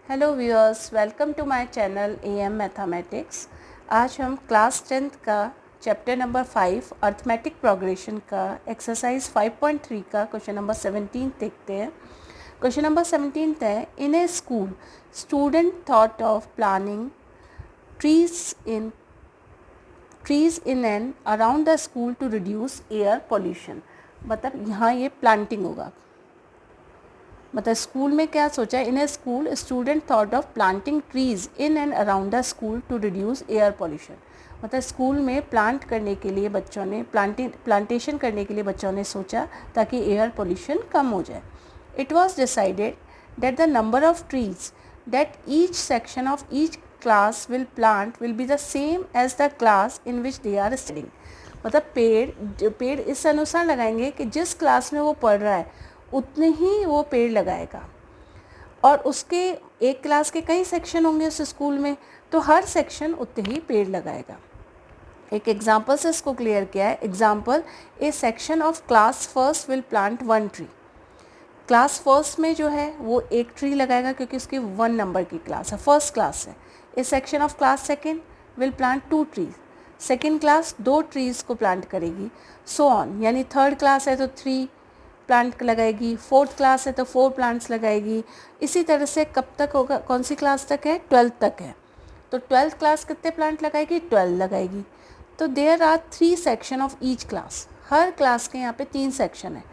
Hello viewers, welcome to my channel AM mathematics. आज हम class 10th का chapter number 5 arithmetic progression का exercise 5.3 का क्वेश्चन नंबर 17 देखते हैं। क्वेश्चन नंबर 17 है, in a school student thought of planning trees in and around the school to reduce air pollution. मतलब यहाँ ये प्लांटिंग होगा। मतलब स्कूल में क्या सोचा है, in a school student thought of planting trees in and around the school to reduce air pollution. मतलब स्कूल में प्लांट करने के लिए बच्चों ने प्लांटेशन करने के लिए बच्चों ने सोचा ताकि एयर पोल्यूशन कम हो जाए। It was decided that the number of trees that each section of each class will plant will be the same as the class in which they are studying. मतलब पेड़ इस अनुसार लगाएंगे कि जिस क्लास में वो पढ़ रहा है उतने ही वो पेड़ लगाएगा। और उसके एक क्लास के कई सेक्शन होंगे उस स्कूल में, तो हर सेक्शन उतने ही पेड़ लगाएगा। एक एग्जाम्पल से इसको क्लियर किया है। Example, A section of class first will plant 1 tree. Class first में जो है वो एक ट्री लगाएगा क्योंकि उसकी 1 नंबर की क्लास है, फर्स्ट क्लास है। A section of class second will plant 2 trees. Second class 2 trees को प्लांट करेगी। सो ऑन, यानी थर्ड क्लास है तो 3 प्लांट लगाएगी, फोर्थ क्लास है तो 4 प्लांट्स लगाएगी। इसी तरह से कब तक होगा, कौन सी क्लास तक है, 12th तक है, तो 12th क्लास कितने प्लांट लगाएगी, 12 लगाएगी। तो there are 3 section of each class. हर क्लास के यहाँ पे 3 सेक्शन है।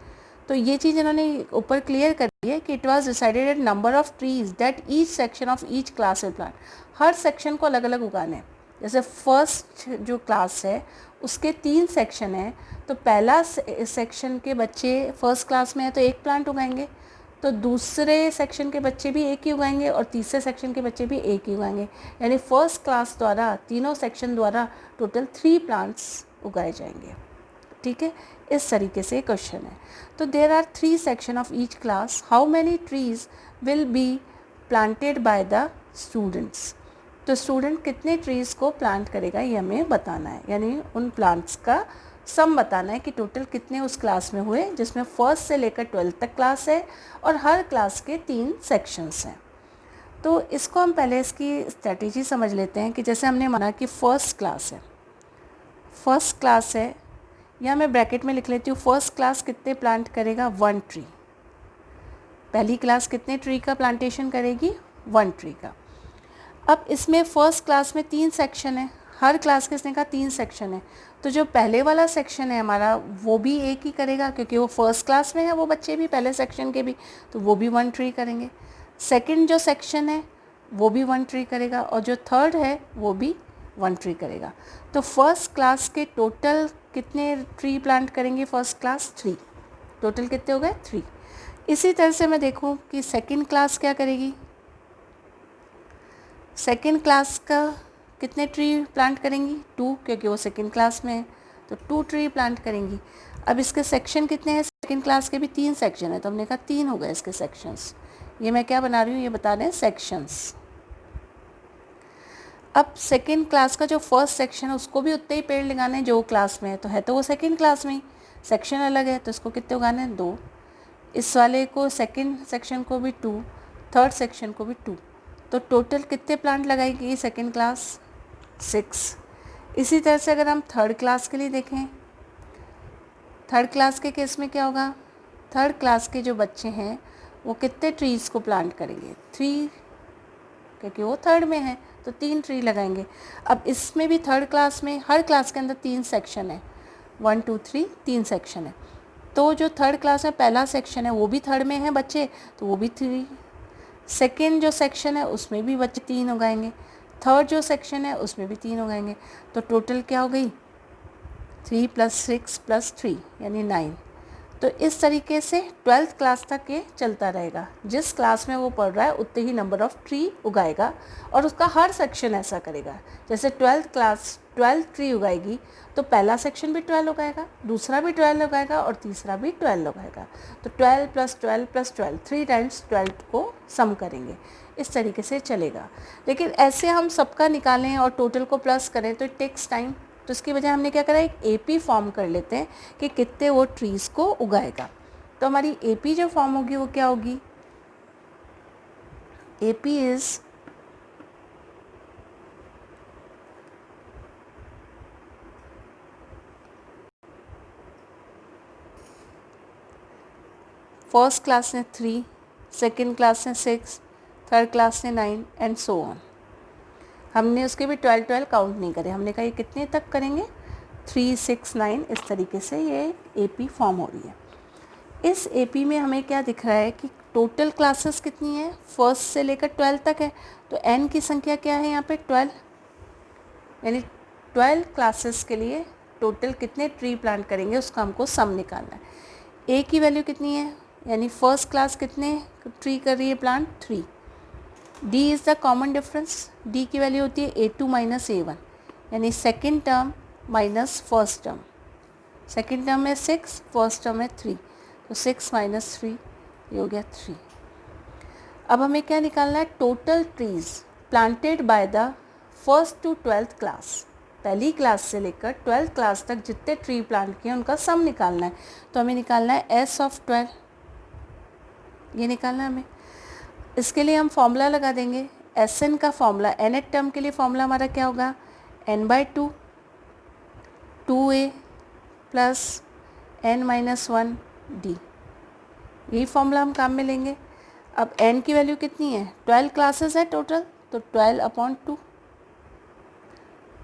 तो ये चीज़ इन्होंने ऊपर क्लियर कर दी है कि it was decided at number of trees that each section of each class will plant. Her section को अलग अलग उगाने हैं। जैसे फर्स्ट जो क्लास है उसके 3 सेक्शन हैं, तो पहला सेक्शन के बच्चे फर्स्ट क्लास में है तो 1 प्लांट उगाएंगे, तो दूसरे सेक्शन के बच्चे भी 1 ही उगाएंगे और तीसरे सेक्शन के बच्चे भी 1 ही उगाएंगे। यानी फर्स्ट क्लास द्वारा तीनों सेक्शन द्वारा टोटल 3 प्लांट्स उगाए जाएंगे। ठीक है, इस तरीके से क्वेश्चन है। तो there are 3 section of each class, how many trees will be planted by the students. तो स्टूडेंट कितने ट्रीज़ को प्लांट करेगा ये हमें बताना है, यानी उन प्लांट्स का सम बताना है कि टोटल कितने उस क्लास में हुए जिसमें फर्स्ट से लेकर 12th तक क्लास है और हर क्लास के 3 सेक्शंस हैं। तो इसको हम पहले इसकी स्ट्रैटेजी समझ लेते हैं कि जैसे हमने माना कि फर्स्ट क्लास है, या मैं ब्रैकेट में लिख लेती हूँ, फर्स्ट क्लास कितने प्लांट करेगा, 1 ट्री। पहली क्लास कितने ट्री का प्लांटेशन करेगी, 1 ट्री का। अब इसमें फर्स्ट क्लास में 3 सेक्शन है, हर क्लास के इसने कहा 3 सेक्शन है, तो जो पहले वाला सेक्शन है हमारा वो भी 1 ही करेगा क्योंकि वो फर्स्ट क्लास में है, वो बच्चे भी पहले सेक्शन के भी, तो वो भी 1 ट्री करेंगे। सेकंड जो सेक्शन है वो भी 1 ट्री करेगा और जो थर्ड है वो भी 1 ट्री करेगा। तो फर्स्ट क्लास के टोटल कितने ट्री प्लांट करेंगे, फर्स्ट क्लास 3। टोटल कितने हो गए, 3। इसी तरह से मैं देखूँ कि सेकेंड क्लास क्या करेगी। सेकेंड क्लास का कितने ट्री प्लांट करेंगी, 2, क्योंकि वो सेकेंड क्लास में है, तो 2 ट्री प्लांट करेंगी। अब इसके सेक्शन कितने हैं, सेकेंड क्लास के भी 3 सेक्शन है, तो हमने कहा 3 हो गए इसके सेक्शंस। ये मैं क्या बना रही हूँ, ये बता रहे हैं सेक्शंस। अब सेकेंड क्लास का जो फर्स्ट सेक्शन है उसको भी उतने ही पेड़ लगाने हैं जो क्लास में है, तो है तो वो सेकेंड क्लास में ही, सेक्शन अलग है तो इसको कितने उगाने हैं, 2। इस वाले को सेकेंड सेक्शन को भी 2, थर्ड सेक्शन को भी 2, तो टोटल कितने प्लांट लगाएगी सेकेंड क्लास, 6। इसी तरह से अगर हम थर्ड क्लास के लिए देखें, थर्ड क्लास के केस में क्या होगा, थर्ड क्लास के जो बच्चे हैं वो कितने ट्रीज़ को प्लांट करेंगे, 3, क्योंकि वो थर्ड में है तो 3 ट्री लगाएंगे। अब इसमें भी थर्ड क्लास में हर क्लास के अंदर 3 सेक्शन है, 1 2 3 3 सेक्शन है, तो जो थर्ड क्लास में पहला सेक्शन है वो भी थर्ड में है बच्चे, तो वो भी 3। सेकेंड जो सेक्शन है उसमें भी बच्चे 3 उगाएंगे, थर्ड जो सेक्शन है उसमें भी 3 उगाएंगे, तो टोटल क्या हो गई, 3 + 6 + 3 यानी 9। तो इस तरीके से 12th क्लास तक ये चलता रहेगा। जिस क्लास में वो पढ़ रहा है उतने ही नंबर ऑफ़ ट्री उगाएगा और उसका हर सेक्शन ऐसा करेगा। जैसे 12th क्लास 12 ट्री उगाएगी तो पहला सेक्शन भी 12 उगाएगा, दूसरा भी 12 उगाएगा और तीसरा भी 12 उगाएगा। तो 12 + 12 + 12 3 टाइम्स 12 को सम करेंगे, इस तरीके से चलेगा। लेकिन ऐसे हम सबका निकालें और टोटल को प्लस करें तो इट टेक्स टाइम, तो इसकी वजह हमने क्या करा, एक एपी फॉर्म कर लेते हैं कि कितने वो ट्रीज़ को उगाएगा। तो हमारी एपी जो फॉर्म होगी वो क्या होगी, AP is फर्स्ट क्लास ने 3, सेकेंड क्लास ने 6, थर्ड क्लास ने 9 एंड सो ऑन। हमने उसके भी 12 काउंट नहीं करे, हमने कहा ये कितने तक करेंगे, 3, 6, 9, इस तरीके से ये AP फॉर्म हो रही है। इस AP में हमें क्या दिख रहा है कि टोटल क्लासेस कितनी है, फर्स्ट से लेकर 12 तक है, तो n की संख्या क्या है यहाँ पे 12, यानी 12 क्लासेस के लिए टोटल कितने ट्री प्लांट करेंगे उसका हमको सम निकालना है। A की वैल्यू कितनी है, यानी फर्स्ट क्लास कितने ट्री कर रही है plant, 3। D is the common difference, D की वैल्यू होती है A2 माइनस A1, यानी second term minus first term. Second term में 6, फर्स्ट टर्म में 3, तो 6 माइनस 3 ये हो गया 3। अब हमें क्या निकालना है, total trees planted by the first to 12th class, पहली क्लास से लेकर 12th क्लास तक जितने ट्री प्लांट किए उनका सम निकालना है। तो हमें निकालना है S ऑफ 12, ये निकालना है हमें। इसके लिए हम फॉर्मूला लगा देंगे, Sn का फॉर्मूला, nth टर्म के लिए फॉर्मूला हमारा क्या होगा, n/2 2a plus n-1 d, यही फॉर्मूला हम काम में लेंगे। अब n की वैल्यू कितनी है, 12 क्लासेस है टोटल, तो 12/2,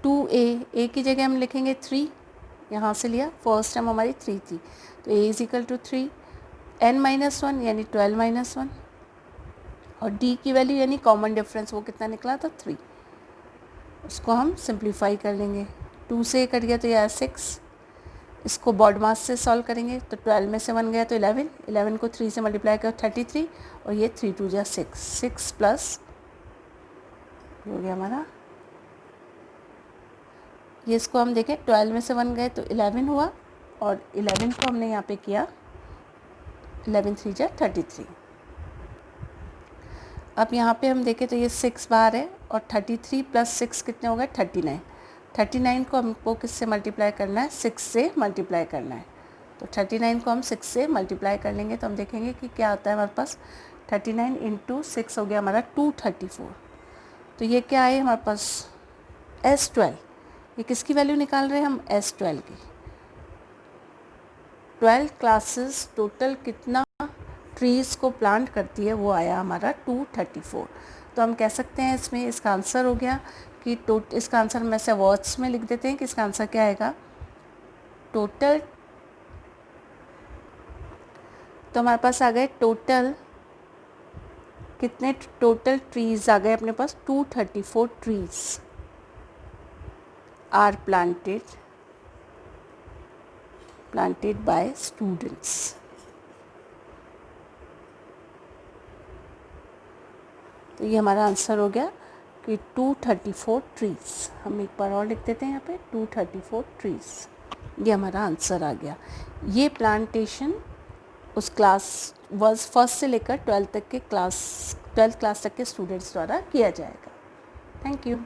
2a की जगह हम लिखेंगे 3, यहाँ से लिया, फर्स्ट टर्म हमारी 3 थी, तो a is equal to 3, n-1 यानी 12-1, और d की वैल्यू यानी कॉमन डिफरेंस वो कितना निकला था 3, उसको हम सिंप्लीफाई कर लेंगे, 2 से कट गया तो यह 6, इसको बॉड मास से सॉल्व करेंगे तो 12 में से 1 गया तो 11, 11 को 3 से मल्टीप्लाई करो 33, और ये 3 2 जा 6, 6 प्लस हो गया हमारा, ये इसको हम देखें 12 में से 1 गए तो 11 हुआ, और 11 को हमने यहाँ पे किया 11 3 जा 33। अब यहाँ पे हम देखें तो ये 6 बाहर है, और 33 प्लस 6 कितने हो गए 39, 39 को हमको किससे मल्टीप्लाई करना है, 6 से मल्टीप्लाई करना है, तो 39 को हम 6 से मल्टीप्लाई कर लेंगे तो हम देखेंगे कि क्या आता है हमारे पास, 39 इंटू 6 हो गया हमारा 234, तो ये क्या है हमारे पास S12, ये किसकी वैल्यू निकाल रहे हैं हम, S12 की। 12 क्लासेस टोटल कितना ट्रीज़ को प्लांट करती है वो आया हमारा 234, तो हम कह सकते हैं इसमें इसका आंसर हो गया कि इसका आंसर में से वर्ड्स में लिख देते हैं कि इसका आंसर क्या आएगा, टोटल, तो हमारे पास आ गए टोटल कितने, टोटल ट्रीज़ आ गए अपने पास 234 trees are planted by students. तो ये हमारा आंसर हो गया कि 234 ट्रीज़, हम एक बार और लिख देते हैं यहाँ पे 234 ट्रीज़, ये हमारा आंसर आ गया। ये प्लांटेशन उस क्लास फर्स्ट से लेकर 12th क्लास तक के स्टूडेंट्स द्वारा किया जाएगा। Thank you.